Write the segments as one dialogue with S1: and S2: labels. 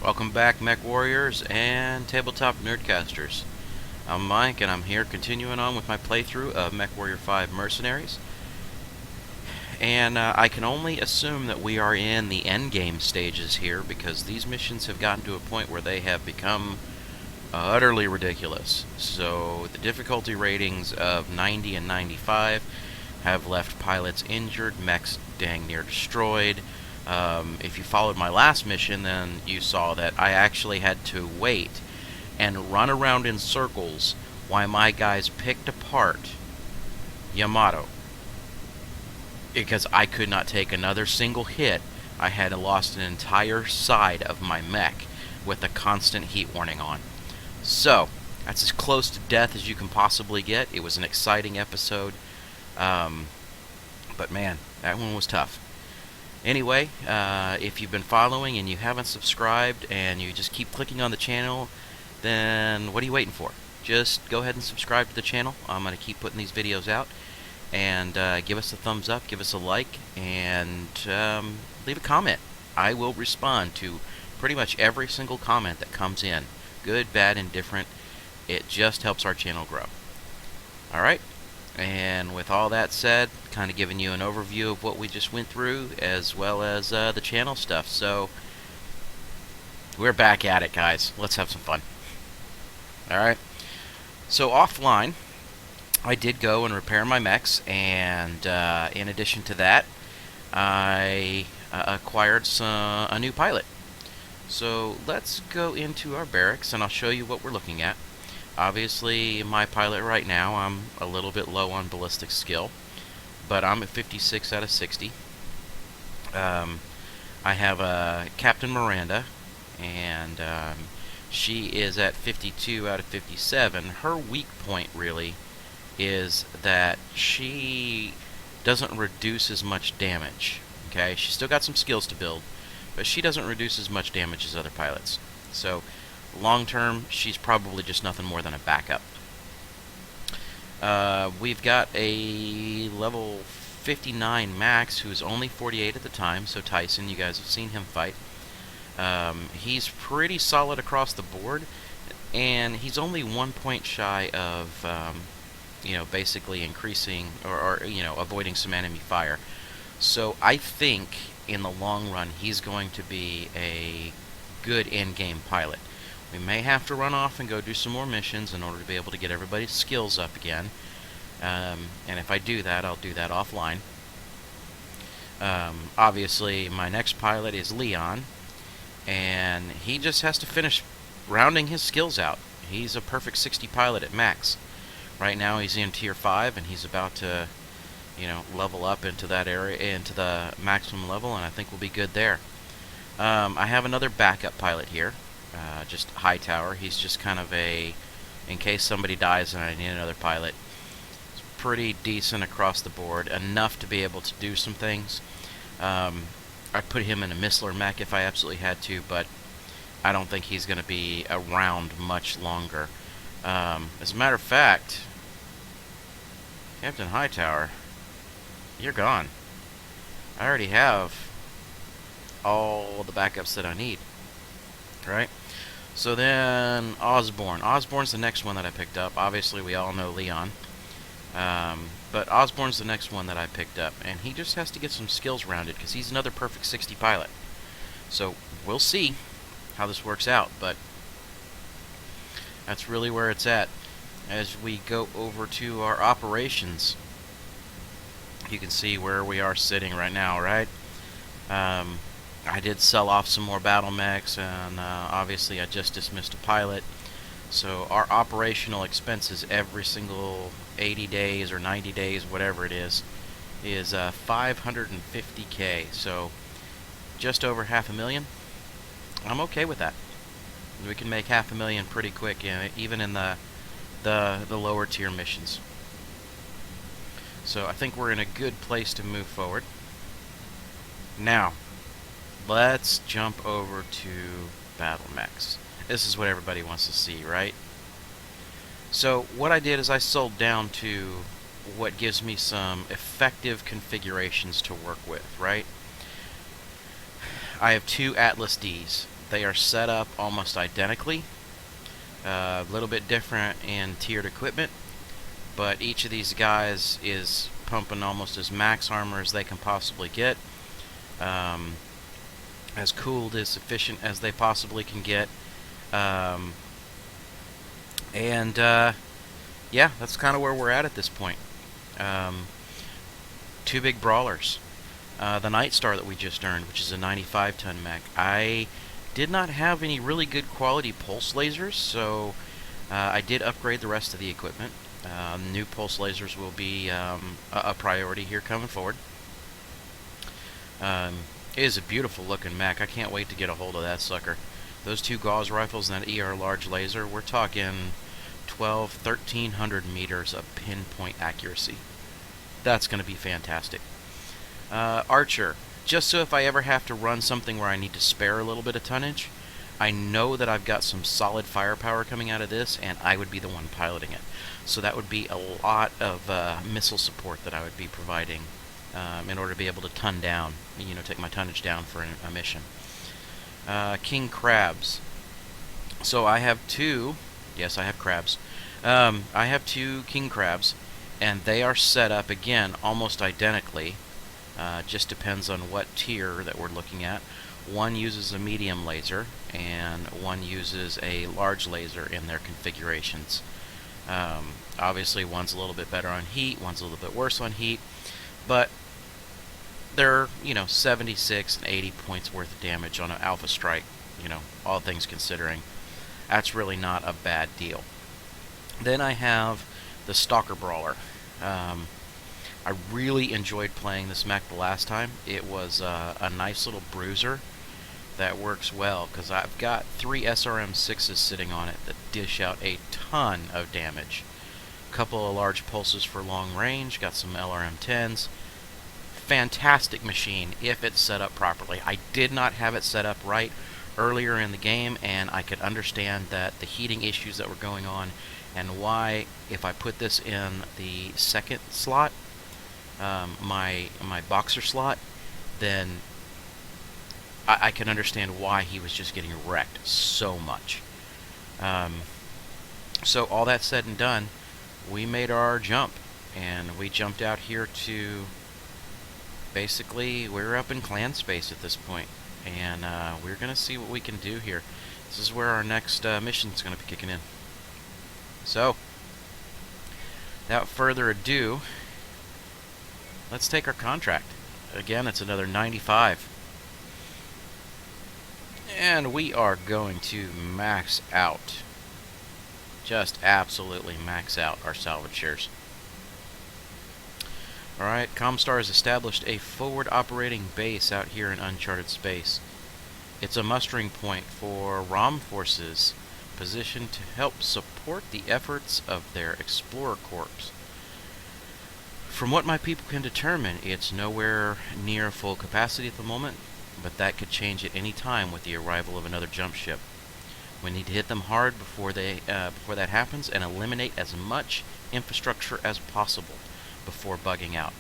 S1: Welcome back, Mechwarriors and tabletop nerdcasters. I'm Mike, and I'm here continuing on with my playthrough of MechWarrior 5 Mercenaries. And I can only assume that we are in the endgame stages here, because these missions have gotten to a point where they have become utterly ridiculous. So the difficulty ratings of 90 and 95 have left pilots injured, mechs dang near destroyed. If you followed my last mission, then you saw that I actually had to wait and run around in circles while my guys picked apart Yamato, because I could not take another single hit. I had lost an entire side of my mech with a constant heat warning on. So, that's as close to death as you can possibly get. It was an exciting episode, but man, that one was tough. Anyway, if you've been following and you haven't subscribed and you just keep clicking on the channel, then what are you waiting for? Just go ahead and subscribe to the channel. I'm going to keep putting these videos out. And give us a thumbs up, give us a like, and leave a comment. I will respond to pretty much every single comment that comes in. Good, bad, indifferent. It just helps our channel grow. Alright? And with all that said, kind of giving you an overview of what we just went through, as well as the channel stuff. So, we're back at it, guys. Let's have some fun. Alright? So, offline, I did go and repair my mechs, and in addition to that, I acquired a new pilot. So, let's go into our barracks, and I'll show you what we're looking at. Obviously, my pilot right now, I'm a little bit low on ballistic skill, but I'm at 56 out of 60. I have Captain Miranda, and she is at 52 out of 57. Her weak point, really, is that she doesn't reduce as much damage. Okay, she's still got some skills to build, but she doesn't reduce as much damage as other pilots. So, long term, she's probably just nothing more than a backup. We've got a level 59 Max who's only 48 at the time, so Tyson, you guys have seen him fight. He's pretty solid across the board, and he's only 1 point shy of, basically increasing, or avoiding some enemy fire. So I think, in the long run, he's going to be a good in-game pilot. We may have to run off and go do some more missions in order to be able to get everybody's skills up again. And if I do that, I'll do that offline. Obviously, my next pilot is Leon, and he just has to finish rounding his skills out. He's a perfect 60 pilot at max. Right now, he's in Tier 5, and he's about to, level up into that area, into the maximum level, and I think we'll be good there. I have another backup pilot here. Just Hightower. He's just kind of in case somebody dies and I need another pilot. It's pretty decent across the board, enough to be able to do some things. I'd put him in a Missler mech if I absolutely had to, but I don't think he's going to be around much longer. As a matter of fact, Captain Hightower, you're gone. I already have all the backups that I need. Right? So then, Osborne. Osborne's the next one that I picked up. Obviously, we all know Leon. But Osborne's the next one that I picked up. And he just has to get some skills rounded, because he's another perfect 60 pilot. So, we'll see how this works out. But that's really where it's at. As we go over to our operations, you can see where we are sitting right now, right? I did sell off some more Battlemechs, and obviously I just dismissed a pilot. So our operational expenses every single 80 days or 90 days, whatever it is 550K. So just over $500,000. I'm okay with that. We can make $500,000 pretty quick, even in the lower tier missions. So I think we're in a good place to move forward. Now, let's jump over to Battlemechs. This is what everybody wants to see, right? So what I did is I sold down to what gives me some effective configurations to work with, right? I have two Atlas Ds. They are set up almost identically, a little bit different in tiered equipment, but each of these guys is pumping almost as max armor as they can possibly get, as cooled, as efficient as they possibly can get, and yeah, that's kind of where we're at this point. Two big brawlers. The NightStar that we just earned, which is a 95-ton mech. I did not have any really good quality pulse lasers, so I did upgrade the rest of the equipment. New pulse lasers will be a priority here coming forward. It is a beautiful looking mech. I can't wait to get a hold of that sucker. Those two gauze rifles and that ER large laser, we're talking 1,300 meters of pinpoint accuracy. That's going to be fantastic. Archer, just so if I ever have to run something where I need to spare a little bit of tonnage, I know that I've got some solid firepower coming out of this, and I would be the one piloting it. So that would be a lot of missile support that I would be providing in order to be able to ton down, take my tonnage down for a mission. King crabs. So I have two. Yes, I have crabs. I have two king crabs, and they are set up again almost identically. Just depends on what tier that we're looking at. One uses a medium laser, and one uses a large laser in their configurations. Obviously, one's a little bit better on heat, one's a little bit worse on heat, but they're, 76 and 80 points worth of damage on an alpha strike, all things considering. That's really not a bad deal. Then I have the Stalker Brawler. I really enjoyed playing this mech the last time. It was a nice little bruiser that works well, because I've got 3 SRM-6s sitting on it that dish out a ton of damage. A couple of large pulses for long range, got some LRM-10s. Fantastic machine if it's set up properly. I did not have it set up right earlier in the game, and I could understand that the heating issues that were going on, and why, if I put this in the second slot, my boxer slot, then I can understand why he was just getting wrecked so much. So all that said and done, we made our jump, and we jumped out here to, basically, we're up in clan space at this point, and we're going to see what we can do here. This is where our next mission is going to be kicking in. So, without further ado, let's take our contract. Again, it's another 95. And we are going to max out. Just absolutely max out our salvage shares. Alright, Comstar has established a forward operating base out here in uncharted space. It's a mustering point for ROM forces positioned to help support the efforts of their Explorer Corps. From what my people can determine, it's nowhere near full capacity at the moment, but that could change at any time with the arrival of another jump ship. We need to hit them hard before that happens, and eliminate as much infrastructure as possible before bugging out.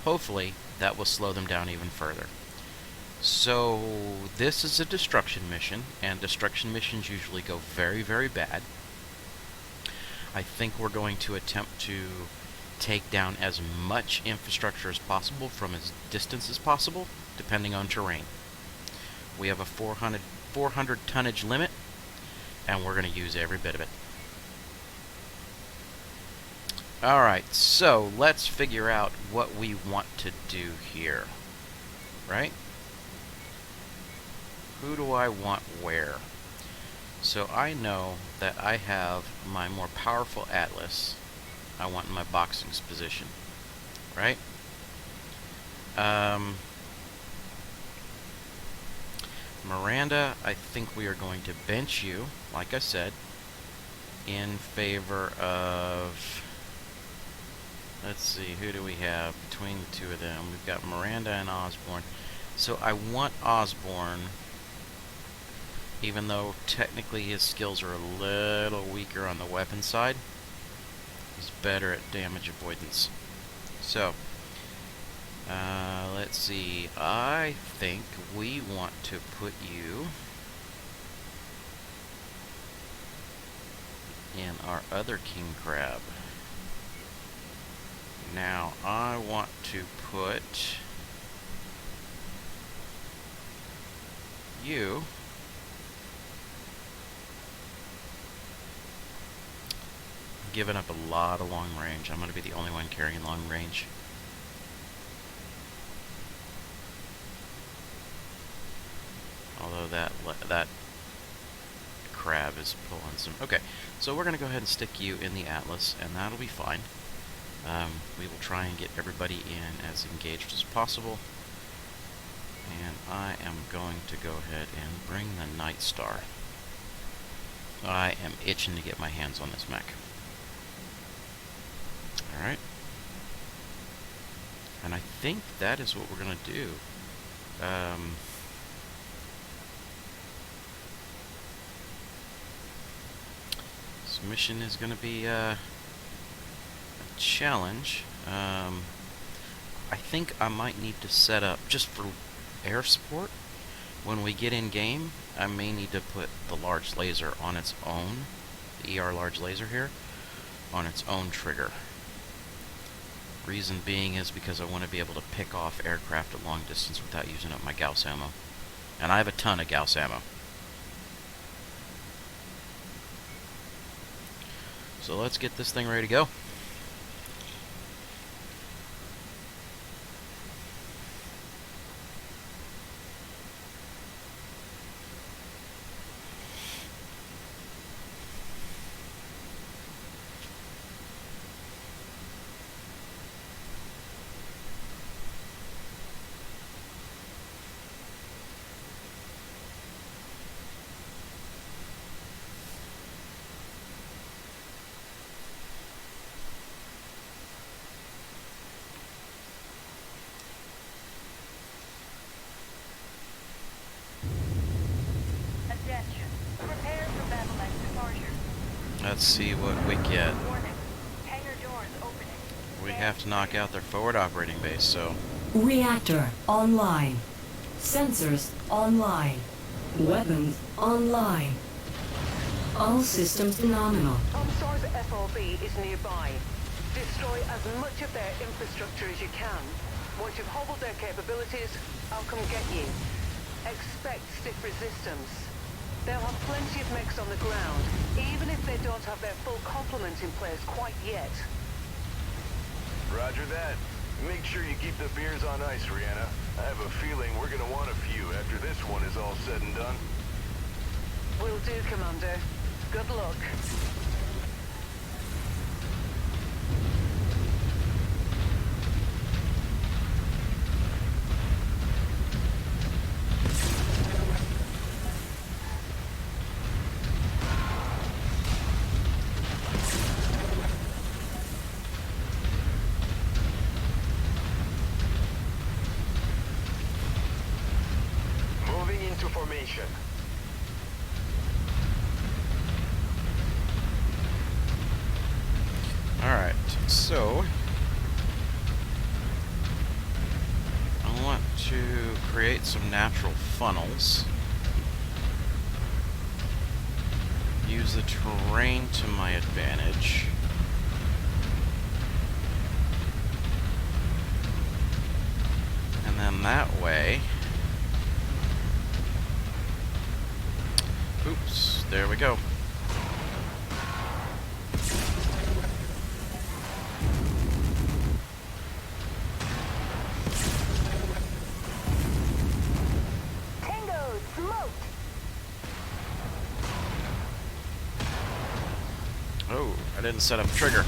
S1: Hopefully, that will slow them down even further. So, this is a destruction mission, and destruction missions usually go very, very bad. I think we're going to attempt to take down as much infrastructure as possible from as distance as possible, depending on terrain. We have a 400 tonnage limit, and we're going to use every bit of it. Alright, so let's figure out what we want to do here. Right? Who do I want where? So I know that I have my more powerful Atlas I want in my boxing position. Right? Miranda, I think we are going to bench you, like I said, in favor of... Let's see, who do we have between the two of them? We've got Miranda and Osborne. So I want Osborne, even though technically his skills are a little weaker on the weapon side. He's better at damage avoidance. So, let's see, I think we want to put you in our other king crab. Now, I want to put you giving up a lot of long range. I'm going to be the only one carrying long range. Although that crab is pulling some... Okay, so we're going to go ahead and stick you in the Atlas, and that'll be fine. We will try and get everybody in as engaged as possible. And I am going to go ahead and bring the NightStar. I am itching to get my hands on this mech. Alright. And I think that is what we're going to do. This mission is going to be a challenge. I think I might need to set up, just for air support, when we get in game, I may need to put the large laser on its own, the ER large laser here, on its own trigger. Reason being is because I want to be able to pick off aircraft at long distance without using up my Gauss ammo. And I have a ton of Gauss ammo. So let's get this thing ready to go.
S2: Prepare for Battlemech departure.
S1: Let's see what we get.
S2: Warning. Hangar doors opening.
S1: We have to knock out their forward operating base, so...
S3: Reactor online. Sensors online. Weapons online. All systems nominal.
S4: OnStar's FRB is nearby. Destroy as much of their infrastructure as you can. Once you've hobbled their capabilities, I'll come get you. Expect stiff resistance. They'll have plenty of mechs on the ground, even if they don't have their full complement in place quite yet.
S5: Roger that. Make sure you keep the beers on ice, Rihanna. I have a feeling we're gonna want a few after this one is all said and done.
S4: Will do, Commander. Good luck.
S5: Moving into formation.
S1: Alright, so... I want to create some natural funnels. Use the terrain to my advantage. And then that way... Oops, there we go.
S2: Tango smoked.
S1: Oh, I didn't set up a trigger.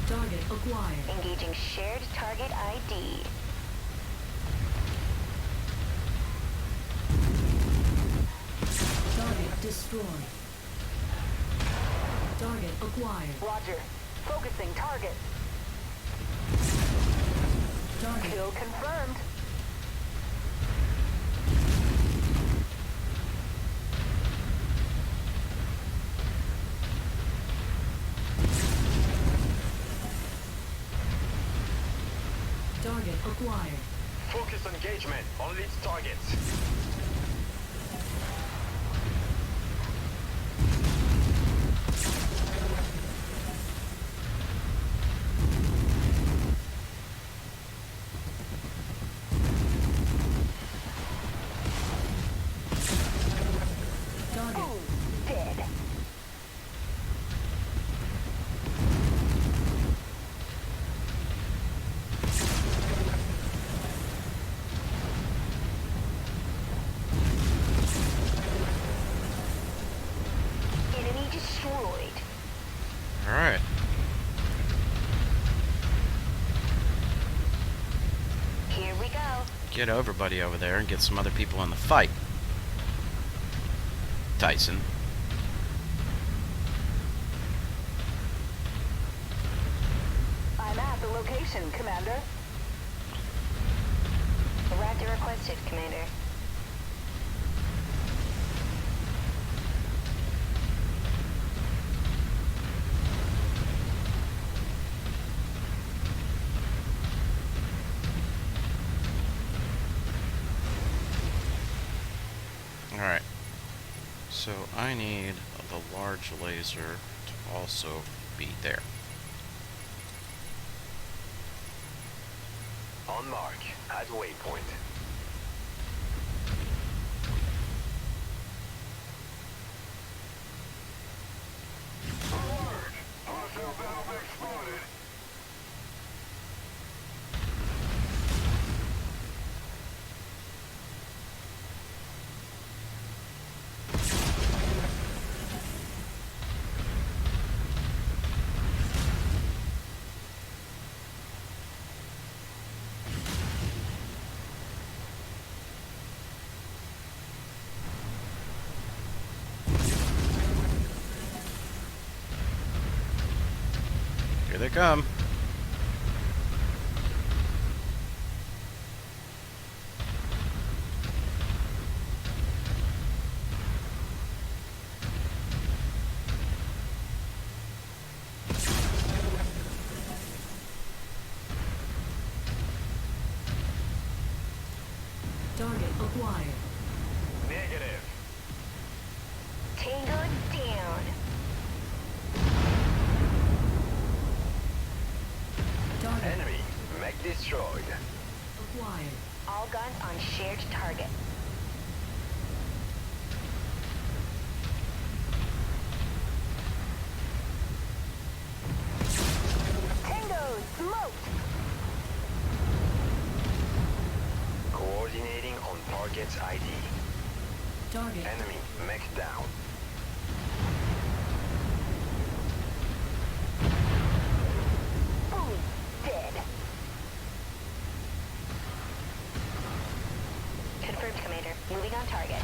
S3: Target acquired.
S2: Engaging shared target ID.
S3: Target destroyed. Target acquired.
S2: Roger. Focusing target.
S3: Target.
S2: Kill confirmed.
S3: Target acquired.
S5: Focus engagement on its targets.
S3: Target.
S2: Boom. Dead. Enemy destroyed.
S1: Alright.
S2: Here we go.
S1: Get everybody over there and get some other people in the fight. Tyson.
S2: I'm at the location, Commander. Roger requested, Commander.
S1: Alright. So I need the large laser to also be there.
S5: On mark, at waypoint. Alert! Hostile Battlemech spotted.
S1: Here they come.
S3: Target acquired.
S5: Negative.
S2: Tango down.
S3: Target
S5: Enemy. Mech destroyed.
S3: acquired.
S2: All guns on shared target. Tango smoked.
S5: Coordinating on target's ID.
S3: Target.
S5: Enemy. Mech down.
S2: Boom. Dead. Confirmed, Commander. Moving on target.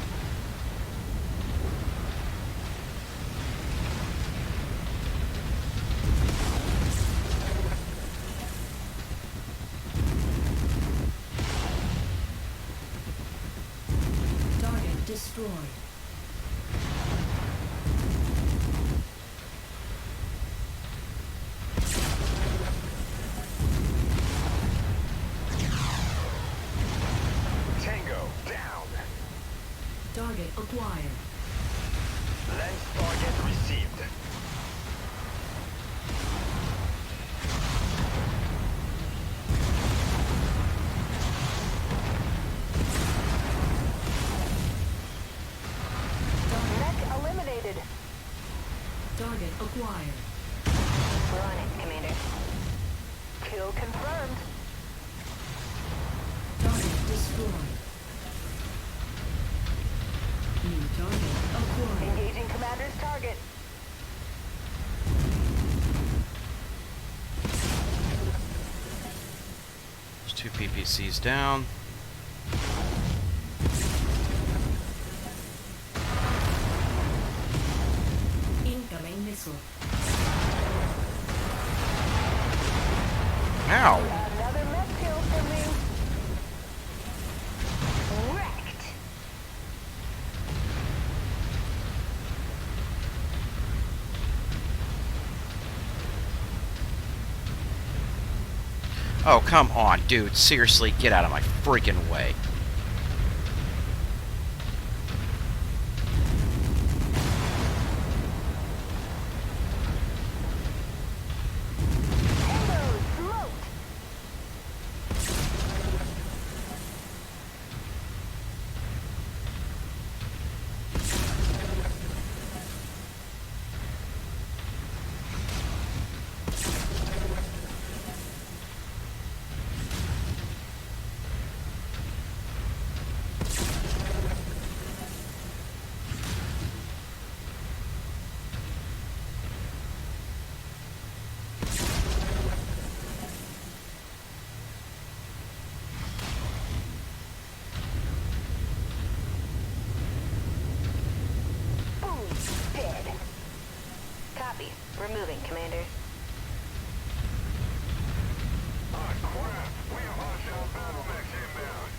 S3: Target destroyed.
S5: Tango down.
S3: Target acquired.
S5: Lens target received.
S2: Mech eliminated.
S3: Target acquired.
S2: We're on it, Commander. Kill confirmed.
S3: Target destroyed. New target acquired.
S2: Engaging Commander's target.
S1: There's 2 PPCs down.
S3: Incoming missile.
S1: Ow!
S2: Another mech kill for me. Wrecked.
S1: Oh, come on, dude. Seriously, get out of my freaking way.
S2: Hello, smoked. Boom, dead. Copy. Removing, Commander.
S5: Ah, crap! We have hostile Battlemechs inbound.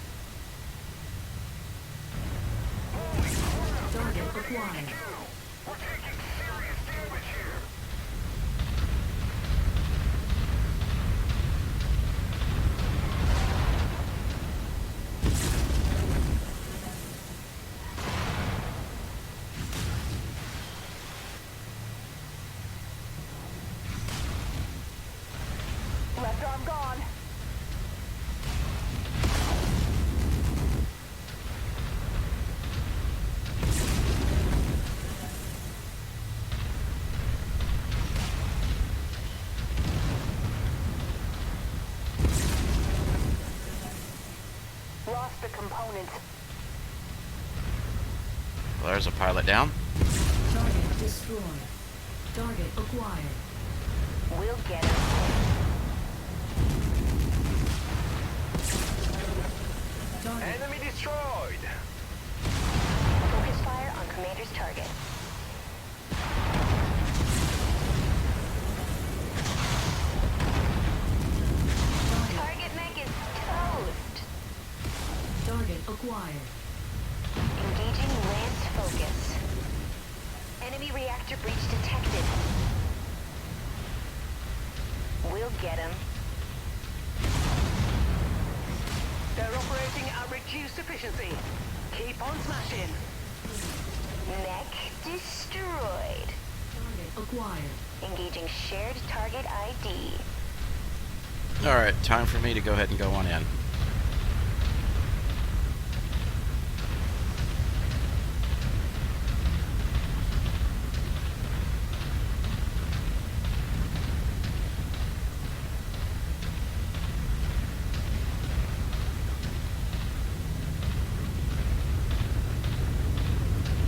S5: Holy crap!
S3: Target acquired.
S5: We're taking serious damage here.
S2: Left arm gone. Lost the components.
S1: Well, there's a pilot down.
S3: Target destroyed. Target acquired.
S2: We'll get him.
S3: Target.
S5: Enemy destroyed.
S2: Focus fire on Commander's target.
S3: Target.
S2: Target mech is toast.
S3: Target acquired.
S2: Engaging Lance focus. Enemy reactor breach detected. We'll get him.
S4: They're operating at reduced efficiency. Keep on smashing.
S2: Mech destroyed.
S3: Target acquired.
S2: Engaging shared target ID.
S1: Alright, time for me to go ahead and go on in.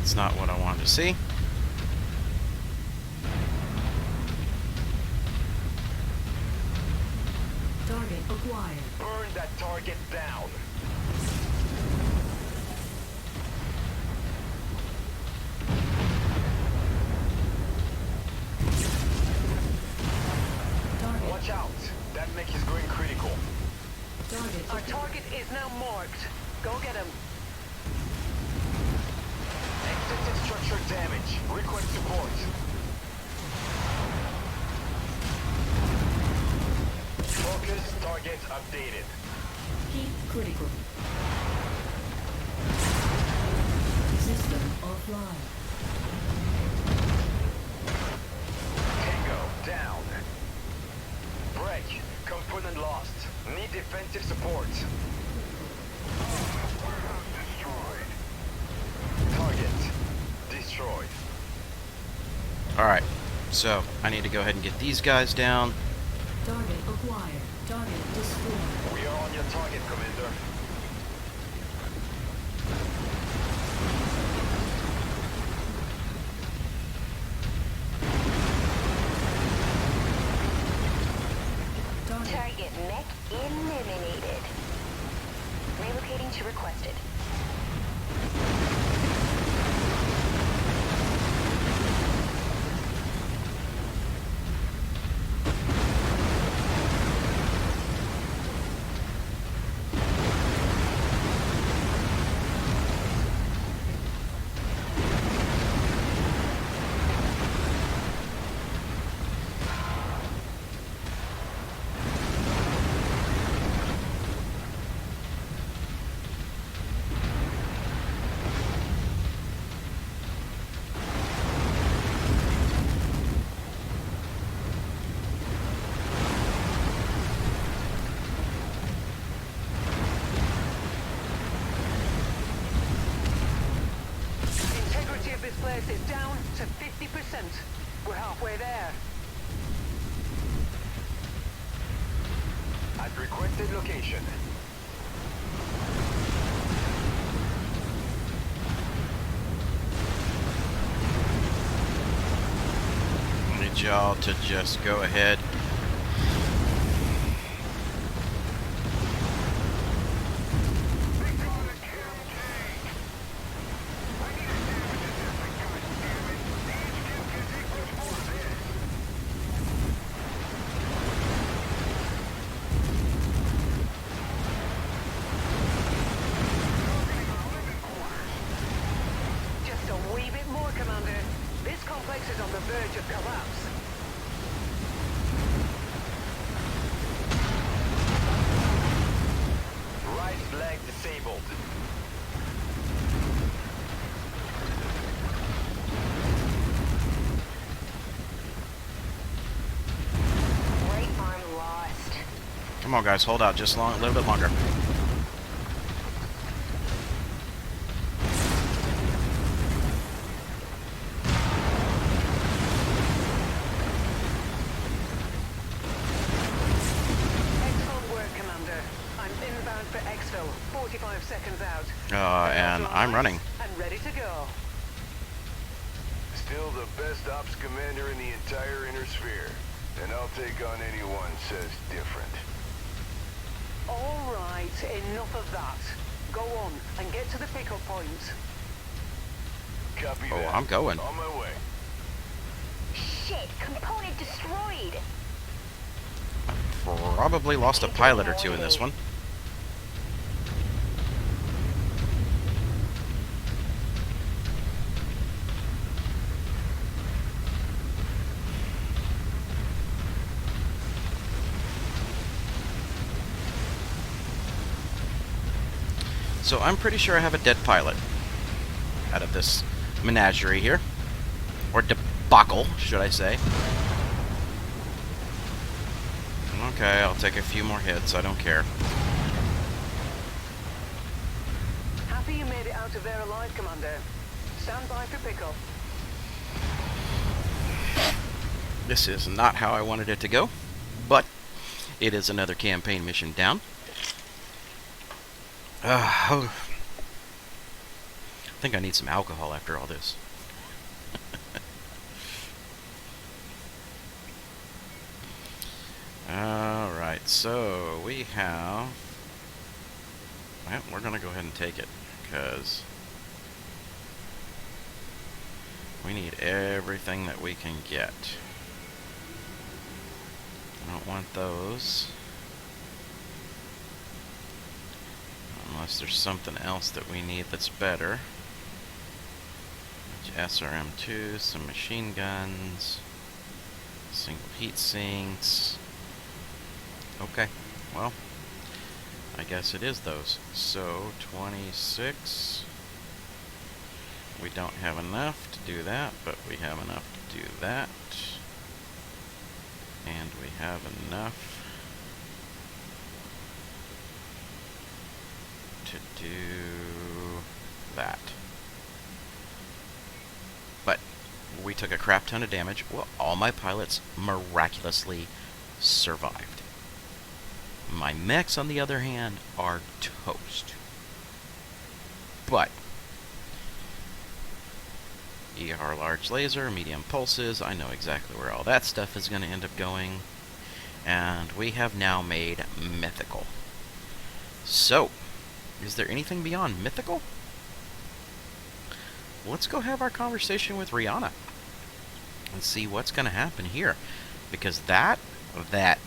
S1: It's not what I wanted to see.
S3: Target acquired.
S5: Burn that target down.
S3: Target.
S5: Watch out. That mech is going critical.
S3: Target
S4: Our
S3: acquired.
S4: target is now marked. Go get him.
S5: Extensive structure damage. Request support. Focus target updated.
S3: Keep critical. System offline.
S5: Tango down. Break. Component lost. Need defensive support. Warehouse destroyed. Target destroyed.
S1: Alright, so I need to go ahead and get these guys down.
S3: Target acquired. Target destroyed.
S5: We are on your target, Commander.
S3: Target.
S2: Target mech eliminated. Relocating to requested.
S4: We're halfway there.
S5: I've requested location.
S1: I need y'all to just go ahead.
S4: Just a wee bit more, Commander. This complex is on the verge of collapse.
S5: Right leg disabled.
S2: Right arm lost.
S1: Come on, guys, hold out just a little bit longer.
S4: Excellent work, Commander. I'm inbound for Exfil, 45 seconds out.
S1: And I'm running.
S4: And ready to go.
S5: Still the best ops commander in the entire inner sphere. And I'll take on anyone says different.
S4: All right, enough of that. Go on and get to the pickup points.
S5: Copy
S1: Oh,
S5: that.
S1: I'm going.
S5: On my way.
S2: Shit, component destroyed.
S1: Probably lost a pilot or two in this one. So I'm pretty sure I have a dead pilot out of this menagerie here. Or debacle, should I say. Okay, I'll take a few more hits, I don't care.
S4: Happy you made it out of there alive, Commander. Stand by for pickup.
S1: This is not how I wanted it to go, but it is another campaign mission down. I think I need some alcohol after all this. Alright, so we have... Well, we're going to go ahead and take it, because we need everything that we can get. I don't want those. Unless there's something else that we need that's better. SRM2, some machine guns, single heat sinks. Okay, well, I guess it is those. So, 26. We don't have enough to do that, but we have enough to do that. And we have enough to do that. But we took a crap ton of damage. Well, all my pilots miraculously survived. My mechs, on the other hand, are toast. But ER large laser, medium pulses, I know exactly where all that stuff is going to end up going. And we have now made mythical. So, is there anything beyond mythical? Let's go have our conversation with Rihanna and see what's going to happen here. Because that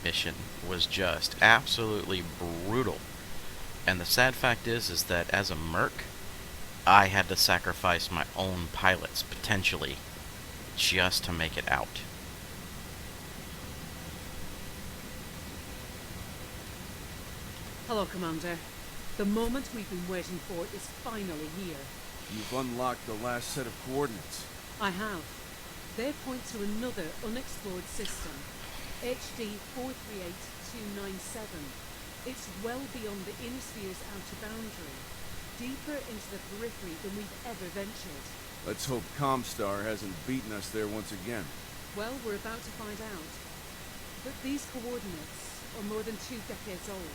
S1: mission was just absolutely brutal. And the sad fact is that as a merc, I had to sacrifice my own pilots, potentially, just to make it out.
S6: Hello, Commander. The moment we've been waiting for is finally here.
S7: You've unlocked the last set of coordinates.
S6: I have. They point to another unexplored system, HD 438297. It's well beyond the inner sphere's outer boundary, deeper into the periphery than we've ever ventured.
S7: Let's hope Comstar hasn't beaten us there once again.
S6: Well, we're about to find out. But these coordinates are more than 2 decades old.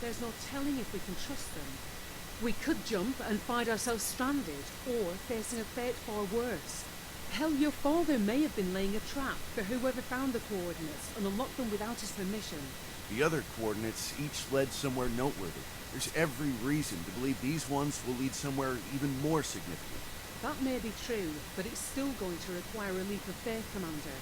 S6: There's no telling if we can trust them. We could jump and find ourselves stranded, or facing a fate far worse. Hell, your father may have been laying a trap for whoever found the coordinates and unlocked them without his permission.
S7: The other coordinates each led somewhere noteworthy. There's every reason to believe these ones will lead somewhere even more significant.
S6: That may be true, but it's still going to require a leap of faith, Commander.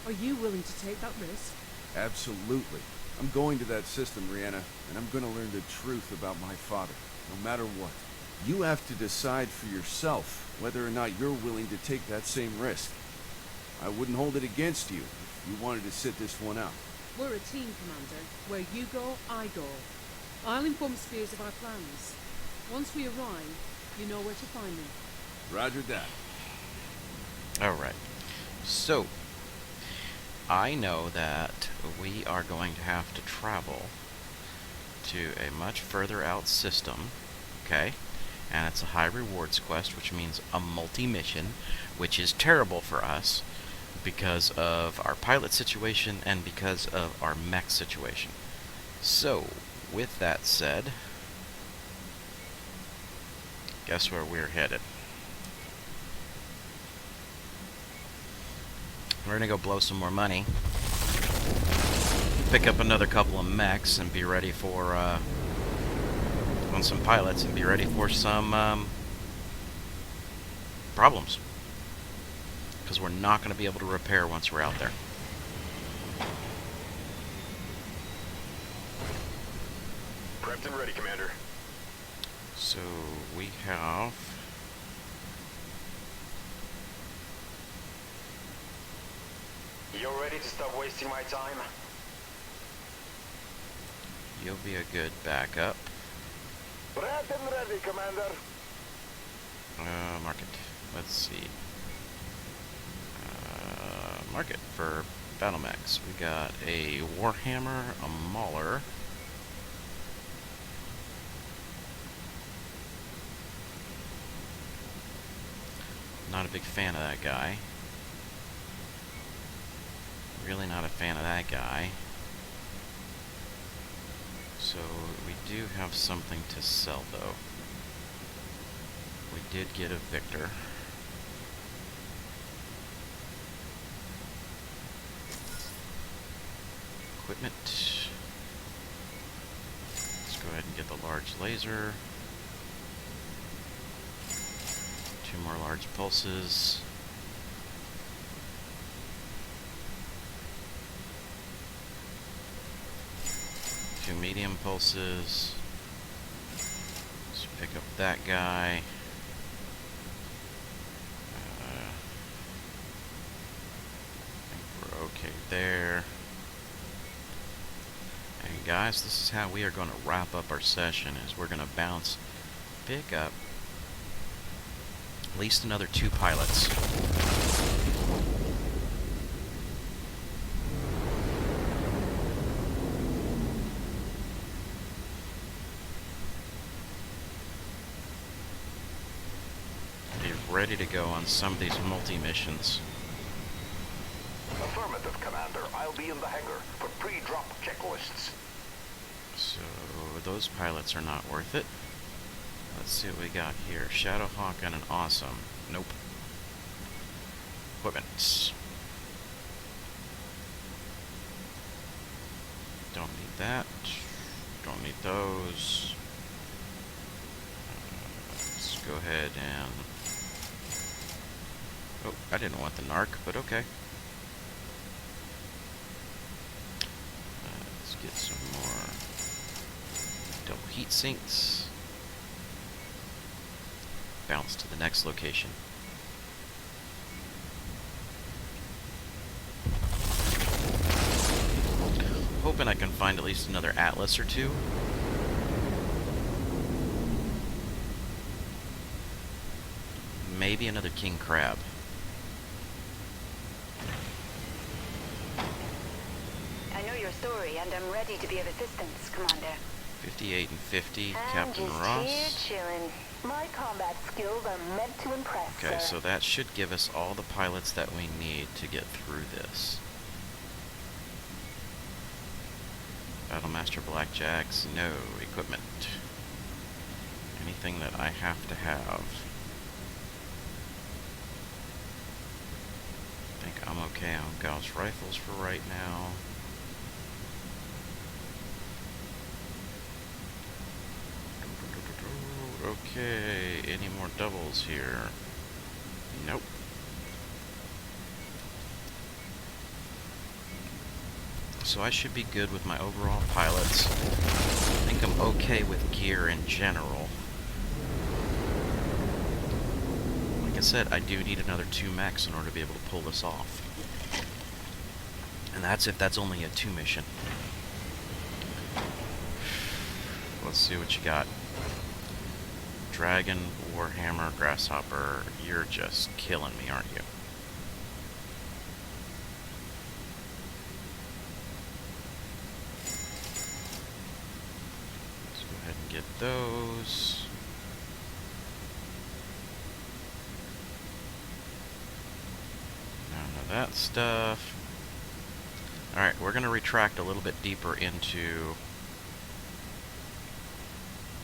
S6: Are you willing to take that risk?
S7: Absolutely. I'm going to that system, Rihanna, and I'm going to learn the truth about my father, no matter what. You have to decide for yourself whether or not you're willing to take that same risk. I wouldn't hold it against you if you wanted to sit this one out.
S6: We're a team, Commander. Where you go, I go. I'll inform Spears of our plans. Once we arrive, you know where to find me.
S7: Roger that.
S1: Alright. So, I know that we are going to have to travel to a much further out system, okay? And it's a high rewards quest, which means a multi-mission, which is terrible for us because of our pilot situation and because of our mech situation. So, with that said, guess where we're headed? We're gonna go blow some more money, pick up another couple of mechs, and be ready for, on some pilots, and be ready for some, problems. Because we're not gonna be able to repair once we're out there.
S5: Prepped and ready, Commander.
S1: So, we have...
S8: You ready to stop wasting my time?
S1: You'll be a good backup.
S5: Prepped and ready, Commander.
S1: Market. Let's see. Market for Battlemechs. We got a Warhammer, a Mauler. Not a big fan of that guy. Really not a fan of that guy. So we do have something to sell, though. We did get a Victor. Equipment. Let's go ahead and get the large laser. 2 more large pulses. 2 medium pulses. Let's pick up that guy. I think we're okay there. And guys, this is how we are going to wrap up our session, is we're going to bounce, pick up at least another 2 pilots. Be ready to go on some of these multi-missions.
S5: Affirmative, Commander. I'll be in the hangar for pre-drop checklists.
S1: So those pilots are not worth it. Let's see what we got here. Shadowhawk and an Awesome. Nope. Equipment. Don't need that. Don't need those. Let's go ahead and... Oh, I didn't want the narc, but okay. Let's get some more double heat sinks. Bounce to the next location. Hoping I can find at least another Atlas or 2. Maybe another King Crab.
S2: I know your story, and I'm ready to be of assistance, Commander.
S1: 58 and 50,
S2: I'm
S1: Captain
S2: just
S1: Ross.
S2: here chilling. My combat skills are meant to impress,
S1: Okay,
S2: sir.
S1: so that should give us all the pilots that we need to get through this. Battlemaster Blackjacks, no equipment. Anything that I have to have. I think I'm okay on Gauss rifles for right now. Okay, any more doubles here? Nope. So I should be good with my overall pilots. I think I'm okay with gear in general. Like I said, I do need another 2 mechs in order to be able to pull this off. And that's if that's only a 2 mission. Let's see what you got. Dragon, Warhammer, Grasshopper, you're just killing me, aren't you? Let's go ahead and get those. None of that stuff. Alright, we're going to retract a little bit deeper into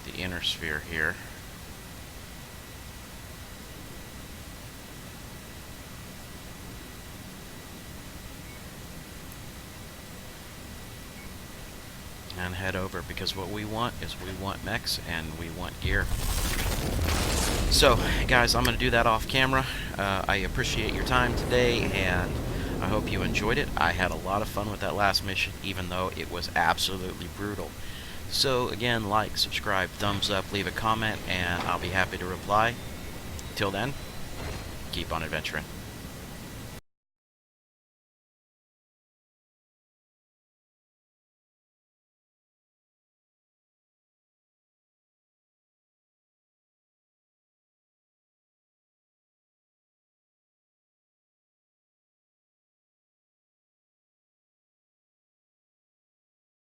S1: the inner sphere here. And head over, because what we want is we want mechs and we want gear. So guys, I'm going to do that off camera. I appreciate your time today, and I hope you enjoyed it. I had a lot of fun with that last mission, even though it was absolutely brutal. So again, like, subscribe, thumbs up, leave a comment, and I'll be happy to reply. Till then, keep on adventuring.